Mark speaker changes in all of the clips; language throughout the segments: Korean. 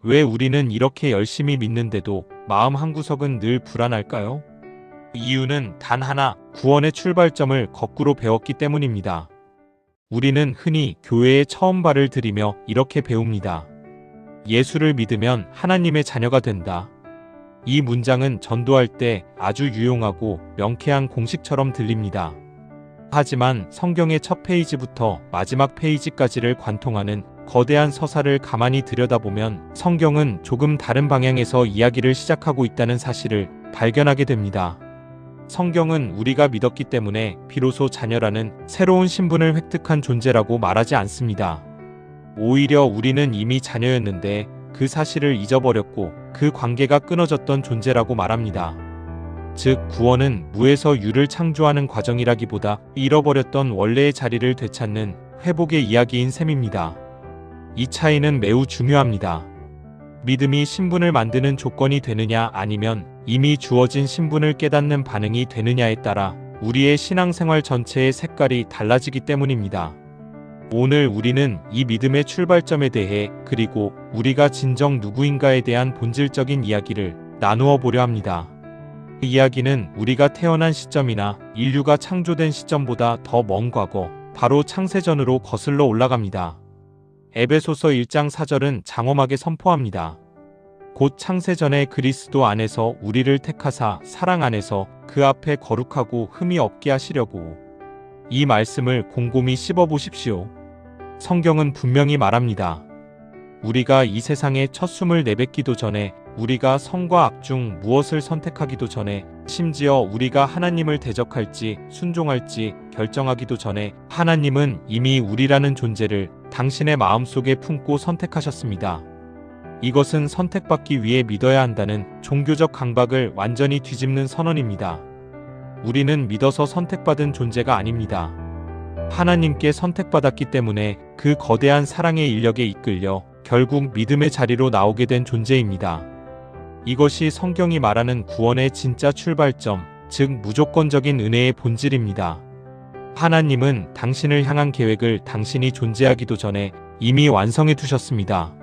Speaker 1: 왜 우리는 이렇게 열심히 믿는데도 마음 한구석은 늘 불안할까요? 이유는 단 하나, 구원의 출발점을 거꾸로 배웠기 때문입니다. 우리는 흔히 교회에 처음 발을 들이며 이렇게 배웁니다. 예수를 믿으면 하나님의 자녀가 된다. 이 문장은 전도할 때 아주 유용하고 명쾌한 공식처럼 들립니다. 하지만 성경의 첫 페이지부터 마지막 페이지까지를 관통하는 거대한 서사를 가만히 들여다보면 성경은 조금 다른 방향에서 이야기를 시작하고 있다는 사실을 발견하게 됩니다. 성경은 우리가 믿었기 때문에 비로소 자녀라는 새로운 신분을 획득한 존재라고 말하지 않습니다. 오히려 우리는 이미 자녀였는데 그 사실을 잊어버렸고 그 관계가 끊어졌던 존재라고 말합니다. 즉, 구원은 무에서 유를 창조하는 과정이라기보다 잃어버렸던 원래의 자리를 되찾는 회복의 이야기인 셈입니다. 이 차이는 매우 중요합니다. 믿음이 신분을 만드는 조건이 되느냐 아니면 이미 주어진 신분을 깨닫는 반응이 되느냐에 따라 우리의 신앙생활 전체의 색깔이 달라지기 때문입니다. 오늘 우리는 이 믿음의 출발점에 대해 그리고 우리가 진정 누구인가에 대한 본질적인 이야기를 나누어 보려 합니다. 그 이야기는 우리가 태어난 시점이나 인류가 창조된 시점보다 더 먼 과거, 바로 창세전으로 거슬러 올라갑니다. 에베소서 1장 4절은 장엄하게 선포합니다. 곧 창세전에 그리스도 안에서 우리를 택하사 사랑 안에서 그 앞에 거룩하고 흠이 없게 하시려고. 이 말씀을 곰곰이 씹어보십시오. 성경은 분명히 말합니다. 우리가 이 세상에 첫 숨을 내뱉기도 전에, 우리가 선과 악 중 무엇을 선택하기도 전에, 심지어 우리가 하나님을 대적할지 순종할지 결정하기도 전에 하나님은 이미 우리라는 존재를 당신의 마음속에 품고 선택하셨습니다. 이것은 선택받기 위해 믿어야 한다는 종교적 강박을 완전히 뒤집는 선언입니다. 우리는 믿어서 선택받은 존재가 아닙니다. 하나님께 선택받았기 때문에 그 거대한 사랑의 인력에 이끌려 결국 믿음의 자리로 나오게 된 존재입니다. 이것이 성경이 말하는 구원의 진짜 출발점, 즉 무조건적인 은혜의 본질입니다. 하나님은 당신을 향한 계획을 당신이 존재하기도 전에 이미 완성해 두셨습니다.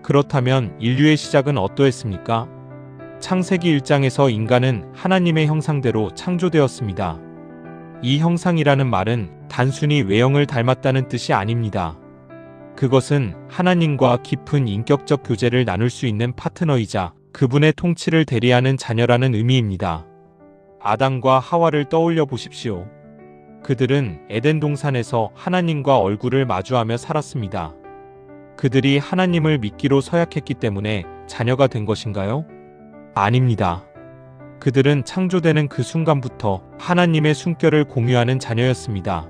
Speaker 1: 그렇다면 인류의 시작은 어떠했습니까? 창세기 1장에서 인간은 하나님의 형상대로 창조되었습니다. 이 형상이라는 말은 단순히 외형을 닮았다는 뜻이 아닙니다. 그것은 하나님과 깊은 인격적 교제를 나눌 수 있는 파트너이자 그분의 통치를 대리하는 자녀라는 의미입니다. 아담과 하와를 떠올려 보십시오. 그들은 에덴 동산에서 하나님과 얼굴을 마주하며 살았습니다. 그들이 하나님을 믿기로 서약했기 때문에 자녀가 된 것인가요? 아닙니다. 그들은 창조되는 그 순간부터 하나님의 숨결을 공유하는 자녀였습니다.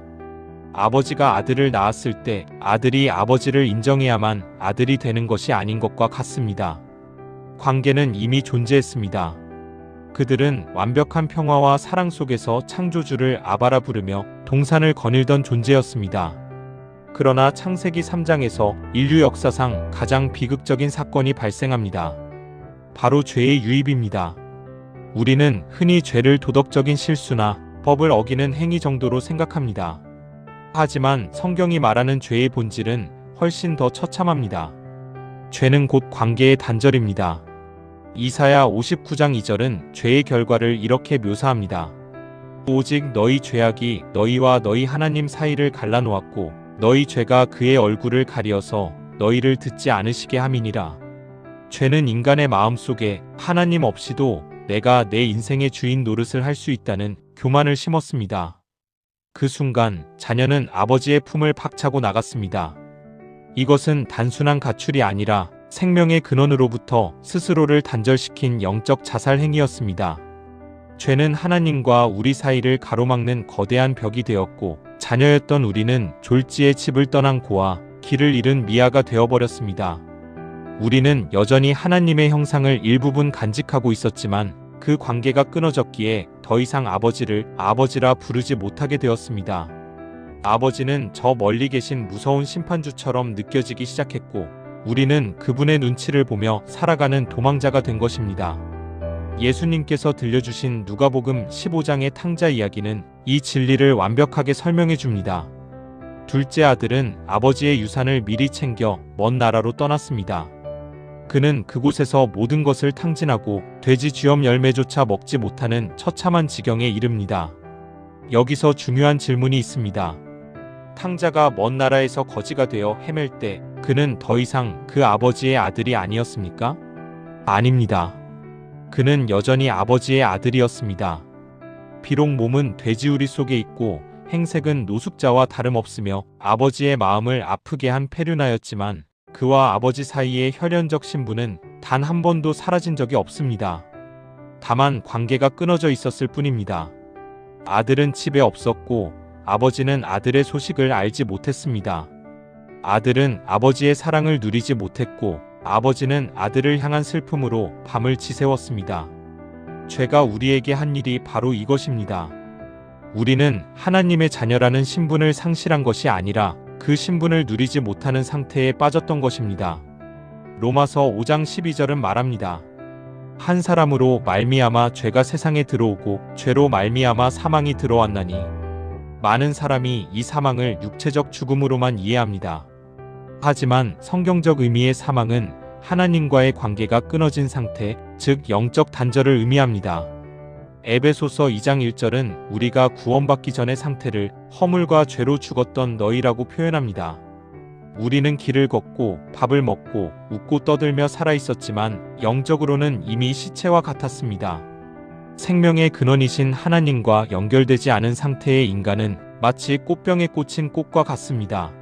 Speaker 1: 아버지가 아들을 낳았을 때 아들이 아버지를 인정해야만 아들이 되는 것이 아닌 것과 같습니다. 관계는 이미 존재했습니다. 그들은 완벽한 평화와 사랑 속에서 창조주를 아바라 부르며 동산을 거닐던 존재였습니다. 그러나 창세기 3장에서 인류 역사상 가장 비극적인 사건이 발생합니다. 바로 죄의 유입입니다. 우리는 흔히 죄를 도덕적인 실수나 법을 어기는 행위 정도로 생각합니다. 하지만 성경이 말하는 죄의 본질은 훨씬 더 처참합니다. 죄는 곧 관계의 단절입니다. 이사야 59장 2절은 죄의 결과를 이렇게 묘사합니다. 오직 너희 죄악이 너희와 너희 하나님 사이를 갈라놓았고 너희 죄가 그의 얼굴을 가리어서 너희를 듣지 않으시게 함이니라. 죄는 인간의 마음속에 하나님 없이도 내가 내 인생의 주인 노릇을 할 수 있다는 교만을 심었습니다. 그 순간 자녀는 아버지의 품을 박차고 나갔습니다. 이것은 단순한 가출이 아니라 생명의 근원으로부터 스스로를 단절시킨 영적 자살 행위였습니다. 죄는 하나님과 우리 사이를 가로막는 거대한 벽이 되었고 자녀였던 우리는 졸지에 집을 떠난 고아, 길을 잃은 미아가 되어버렸습니다. 우리는 여전히 하나님의 형상을 일부분 간직하고 있었지만 그 관계가 끊어졌기에 더 이상 아버지를 아버지라 부르지 못하게 되었습니다. 아버지는 저 멀리 계신 무서운 심판주처럼 느껴지기 시작했고 우리는 그분의 눈치를 보며 살아가는 도망자가 된 것입니다. 예수님께서 들려주신 누가복음 15장의 탕자 이야기는 이 진리를 완벽하게 설명해 줍니다. 둘째 아들은 아버지의 유산을 미리 챙겨 먼 나라로 떠났습니다. 그는 그곳에서 모든 것을 탕진하고 돼지 쥐엄 열매조차 먹지 못하는 처참한 지경에 이릅니다. 여기서 중요한 질문이 있습니다. 탕자가 먼 나라에서 거지가 되어 헤맬 때 그는 더 이상 그 아버지의 아들이 아니었습니까? 아닙니다. 그는 여전히 아버지의 아들이었습니다. 비록 몸은 돼지우리 속에 있고 행색은 노숙자와 다름없으며 아버지의 마음을 아프게 한 페류나였지만 그와 아버지 사이의 혈연적 신분은 단 한 번도 사라진 적이 없습니다. 다만 관계가 끊어져 있었을 뿐입니다. 아들은 집에 없었고 아버지는 아들의 소식을 알지 못했습니다. 아들은 아버지의 사랑을 누리지 못했고 아버지는 아들을 향한 슬픔으로 밤을 지새웠습니다. 죄가 우리에게 한 일이 바로 이것입니다. 우리는 하나님의 자녀라는 신분을 상실한 것이 아니라 그 신분을 누리지 못하는 상태에 빠졌던 것입니다. 로마서 5장 12절은 말합니다. 한 사람으로 말미암아 죄가 세상에 들어오고 죄로 말미암아 사망이 들어왔나니 많은 사람이 이 사망을 육체적 죽음으로만 이해합니다. 하지만 성경적 의미의 사망은 하나님과의 관계가 끊어진 상태, 즉 영적 단절을 의미합니다. 에베소서 2장 1절은 우리가 구원받기 전의 상태를 허물과 죄로 죽었던 너희라고 표현합니다. 우리는 길을 걷고 밥을 먹고 웃고 떠들며 살아 있었지만 영적으로는 이미 시체와 같았습니다. 생명의 근원이신 하나님과 연결되지 않은 상태의 인간은 마치 꽃병에 꽂힌 꽃과 같습니다.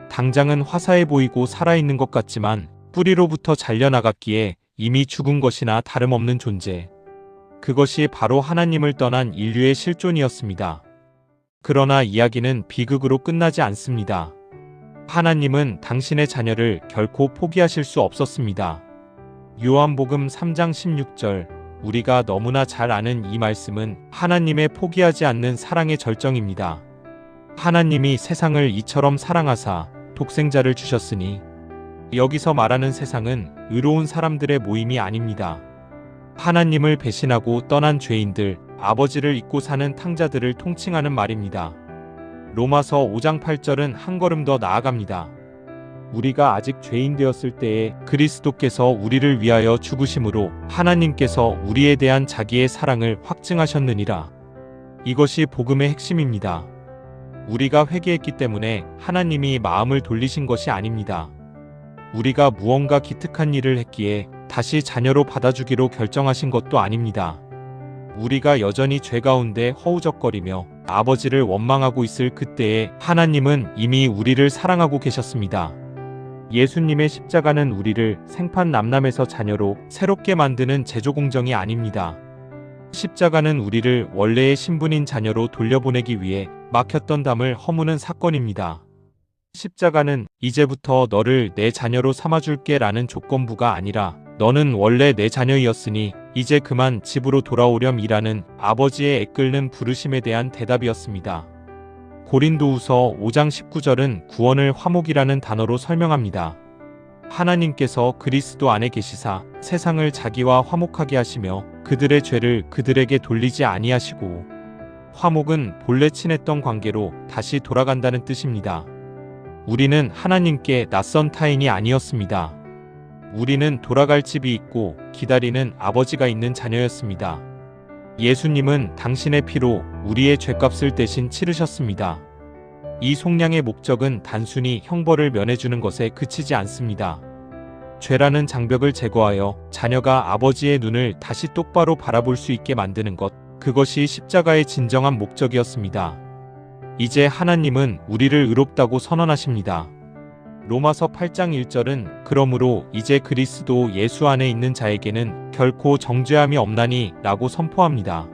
Speaker 1: 당장은 화사해 보이고 살아있는 것 같지만 뿌리로부터 잘려나갔기에 이미 죽은 것이나 다름없는 존재. 그것이 바로 하나님을 떠난 인류의 실존이었습니다. 그러나 이야기는 비극으로 끝나지 않습니다. 하나님은 당신의 자녀를 결코 포기하실 수 없었습니다. 요한복음 3장 16절, 우리가 너무나 잘 아는 이 말씀은 하나님의 포기하지 않는 사랑의 절정입니다. 하나님이 세상을 이처럼 사랑하사 독생자를 주셨으니, 여기서 말하는 세상은 의로운 사람들의 모임이 아닙니다. 하나님을 배신하고 떠난 죄인들, 아버지를 잊고 사는 탕자들을 통칭하는 말입니다. 로마서 5장 8절은 한 걸음 더 나아갑니다. 우리가 아직 죄인 되었을 때에 그리스도께서 우리를 위하여 죽으심으로 하나님께서 우리에 대한 자기의 사랑을 확증하셨느니라. 이것이 복음의 핵심입니다. 우리가 회개했기 때문에 하나님이 마음을 돌리신 것이 아닙니다. 우리가 무언가 기특한 일을 했기에 다시 자녀로 받아주기로 결정하신 것도 아닙니다. 우리가 여전히 죄 가운데 허우적거리며 아버지를 원망하고 있을 그때에 하나님은 이미 우리를 사랑하고 계셨습니다. 예수님의 십자가는 우리를 생판 남남에서 자녀로 새롭게 만드는 제조공정이 아닙니다. 십자가는 우리를 원래의 신분인 자녀로 돌려보내기 위해 막혔던 담을 허무는 사건입니다. 십자가는 이제부터 너를 내 자녀로 삼아줄게 라는 조건부가 아니라 너는 원래 내 자녀이었으니 이제 그만 집으로 돌아오렴이라는 아버지의 애끓는 부르심에 대한 대답이었습니다. 고린도후서 5장 19절은 구원을 화목이라는 단어로 설명합니다. 하나님께서 그리스도 안에 계시사 세상을 자기와 화목하게 하시며 그들의 죄를 그들에게 돌리지 아니하시고, 화목은 본래 친했던 관계로 다시 돌아간다는 뜻입니다. 우리는 하나님께 낯선 타인이 아니었습니다. 우리는 돌아갈 집이 있고 기다리는 아버지가 있는 자녀였습니다. 예수님은 당신의 피로 우리의 죄값을 대신 치르셨습니다. 이 속량의 목적은 단순히 형벌을 면해주는 것에 그치지 않습니다. 죄라는 장벽을 제거하여 자녀가 아버지의 눈을 다시 똑바로 바라볼 수 있게 만드는 것, 그것이 십자가의 진정한 목적이었습니다. 이제 하나님은 우리를 의롭다고 선언하십니다. 로마서 8장 1절은 그러므로 이제 그리스도 예수 안에 있는 자에게는 결코 정죄함이 없나니 라고 선포합니다.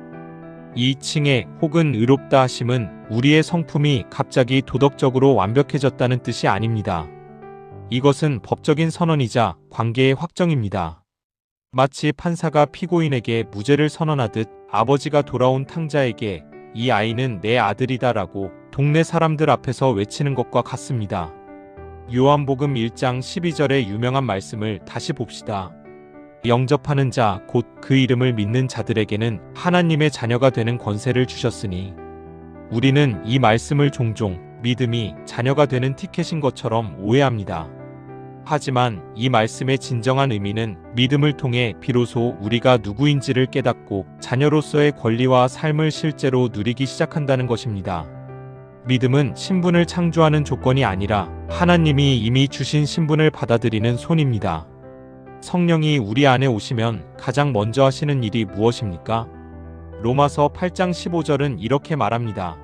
Speaker 1: 이 칭해 혹은 의롭다 하심은 우리의 성품이 갑자기 도덕적으로 완벽해졌다는 뜻이 아닙니다. 이것은 법적인 선언이자 관계의 확정입니다. 마치 판사가 피고인에게 무죄를 선언하듯 아버지가 돌아온 탕자에게 이 아이는 내 아들이다 라고 동네 사람들 앞에서 외치는 것과 같습니다. 요한복음 1장 12절의 유명한 말씀을 다시 봅시다. 영접하는 자, 곧 그 이름을 믿는 자들에게는 하나님의 자녀가 되는 권세를 주셨으니, 우리는 이 말씀을 종종 믿음이 자녀가 되는 티켓인 것처럼 오해합니다. 하지만 이 말씀의 진정한 의미는 믿음을 통해 비로소 우리가 누구인지를 깨닫고 자녀로서의 권리와 삶을 실제로 누리기 시작한다는 것입니다. 믿음은 신분을 창조하는 조건이 아니라 하나님이 이미 주신 신분을 받아들이는 손입니다. 성령이 우리 안에 오시면 가장 먼저 하시는 일이 무엇입니까? 로마서 8장 15절은 이렇게 말합니다.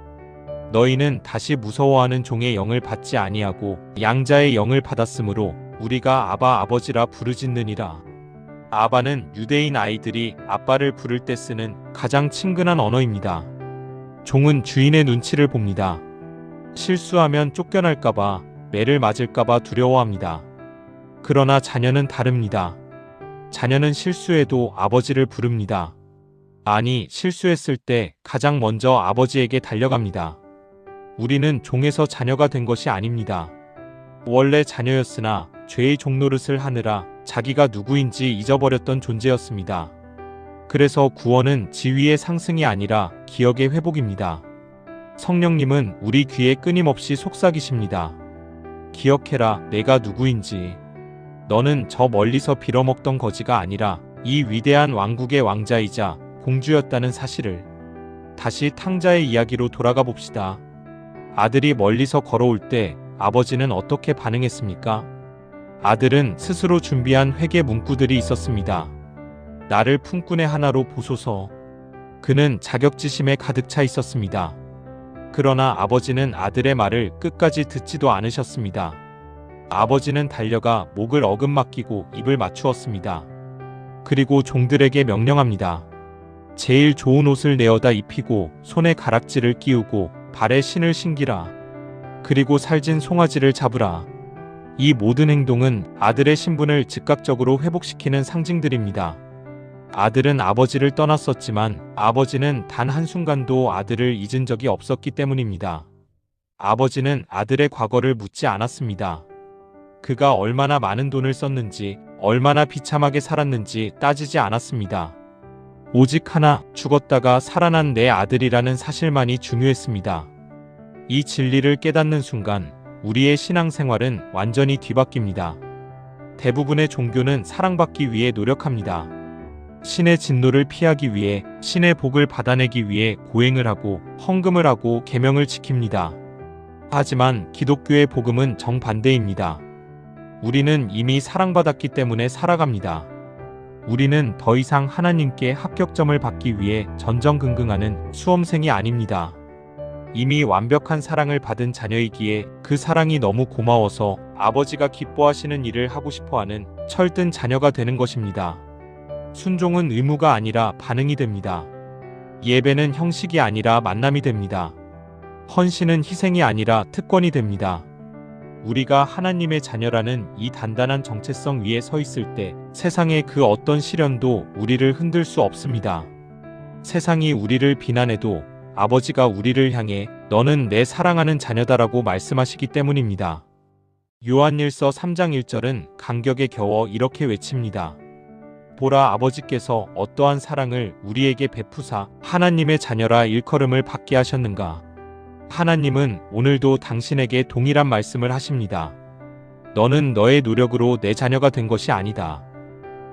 Speaker 1: 너희는 다시 무서워하는 종의 영을 받지 아니하고 양자의 영을 받았으므로 우리가 아바 아버지라 부르짖느니라. 아바는 유대인 아이들이 아빠를 부를 때 쓰는 가장 친근한 언어입니다. 종은 주인의 눈치를 봅니다. 실수하면 쫓겨날까봐, 매를 맞을까봐 두려워합니다. 그러나 자녀는 다릅니다. 자녀는 실수해도 아버지를 부릅니다. 아니, 실수했을 때 가장 먼저 아버지에게 달려갑니다. 우리는 종에서 자녀가 된 것이 아닙니다. 원래 자녀였으나 죄의 종노릇을 하느라 자기가 누구인지 잊어버렸던 존재였습니다. 그래서 구원은 지위의 상승이 아니라 기억의 회복입니다. 성령님은 우리 귀에 끊임없이 속삭이십니다. 기억해라, 내가 누구인지. 너는 저 멀리서 빌어먹던 거지가 아니라 이 위대한 왕국의 왕자이자 공주였다는 사실을. 다시 탕자의 이야기로 돌아가 봅시다. 아들이 멀리서 걸어올 때 아버지는 어떻게 반응했습니까? 아들은 스스로 준비한 회개 문구들이 있었습니다. 나를 품꾼의 하나로 보소서. 그는 자격지심에 가득 차 있었습니다. 그러나 아버지는 아들의 말을 끝까지 듣지도 않으셨습니다. 아버지는 달려가 목을 어긋맞기고 입을 맞추었습니다. 그리고 종들에게 명령합니다. 제일 좋은 옷을 내어다 입히고 손에 가락지를 끼우고 발에 신을 신기라. 그리고 살진 송아지를 잡으라. 이 모든 행동은 아들의 신분을 즉각적으로 회복시키는 상징들입니다. 아들은 아버지를 떠났었지만 아버지는 단 한순간도 아들을 잊은 적이 없었기 때문입니다. 아버지는 아들의 과거를 묻지 않았습니다. 그가 얼마나 많은 돈을 썼는지, 얼마나 비참하게 살았는지 따지지 않았습니다. 오직 하나, 죽었다가 살아난 내 아들이라는 사실만이 중요했습니다. 이 진리를 깨닫는 순간 우리의 신앙생활은 완전히 뒤바뀝니다. 대부분의 종교는 사랑받기 위해 노력합니다. 신의 진노를 피하기 위해, 신의 복을 받아내기 위해 고행을 하고 헌금을 하고 계명을 지킵니다. 하지만 기독교의 복음은 정반대입니다. 우리는 이미 사랑받았기 때문에 살아갑니다. 우리는 더 이상 하나님께 합격점을 받기 위해 전전긍긍하는 수험생이 아닙니다. 이미 완벽한 사랑을 받은 자녀이기에 그 사랑이 너무 고마워서 아버지가 기뻐하시는 일을 하고 싶어하는 철든 자녀가 되는 것입니다. 순종은 의무가 아니라 반응이 됩니다. 예배는 형식이 아니라 만남이 됩니다. 헌신은 희생이 아니라 특권이 됩니다. 우리가 하나님의 자녀라는 이 단단한 정체성 위에 서 있을 때 세상의 그 어떤 시련도 우리를 흔들 수 없습니다. 세상이 우리를 비난해도 아버지가 우리를 향해 너는 내 사랑하는 자녀다라고 말씀하시기 때문입니다. 요한일서 3장 1절은 감격에 겨워 이렇게 외칩니다. 보라, 아버지께서 어떠한 사랑을 우리에게 베푸사 하나님의 자녀라 일컬음을 받게 하셨는가. 하나님은 오늘도 당신에게 동일한 말씀을 하십니다. 너는 너의 노력으로 내 자녀가 된 것이 아니다.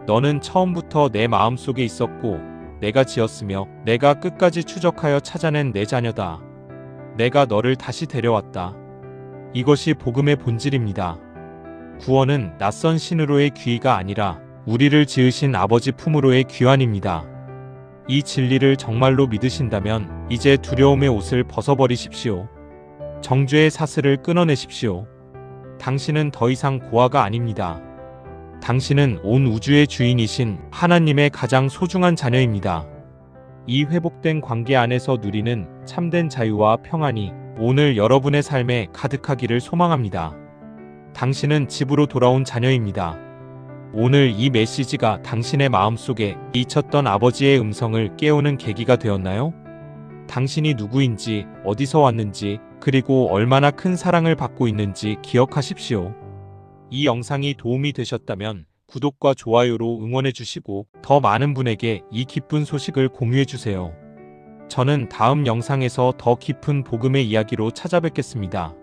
Speaker 1: 너는 처음부터 내 마음속에 있었고 내가 지었으며 내가 끝까지 추적하여 찾아낸 내 자녀다. 내가 너를 다시 데려왔다. 이것이 복음의 본질입니다. 구원은 낯선 신으로의 귀의가 아니라 우리를 지으신 아버지 품으로의 귀환입니다. 이 진리를 정말로 믿으신다면 이제 두려움의 옷을 벗어버리십시오. 정죄의 사슬을 끊어내십시오. 당신은 더 이상 고아가 아닙니다. 당신은 온 우주의 주인이신 하나님의 가장 소중한 자녀입니다. 이 회복된 관계 안에서 누리는 참된 자유와 평안이 오늘 여러분의 삶에 가득하기를 소망합니다. 당신은 집으로 돌아온 자녀입니다. 오늘 이 메시지가 당신의 마음속에 잊혔던 아버지의 음성을 깨우는 계기가 되었나요? 당신이 누구인지, 어디서 왔는지, 그리고 얼마나 큰 사랑을 받고 있는지 기억하십시오. 이 영상이 도움이 되셨다면 구독과 좋아요로 응원해 주시고 더 많은 분에게 이 기쁜 소식을 공유해 주세요. 저는 다음 영상에서 더 깊은 복음의 이야기로 찾아뵙겠습니다.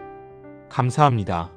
Speaker 1: 감사합니다.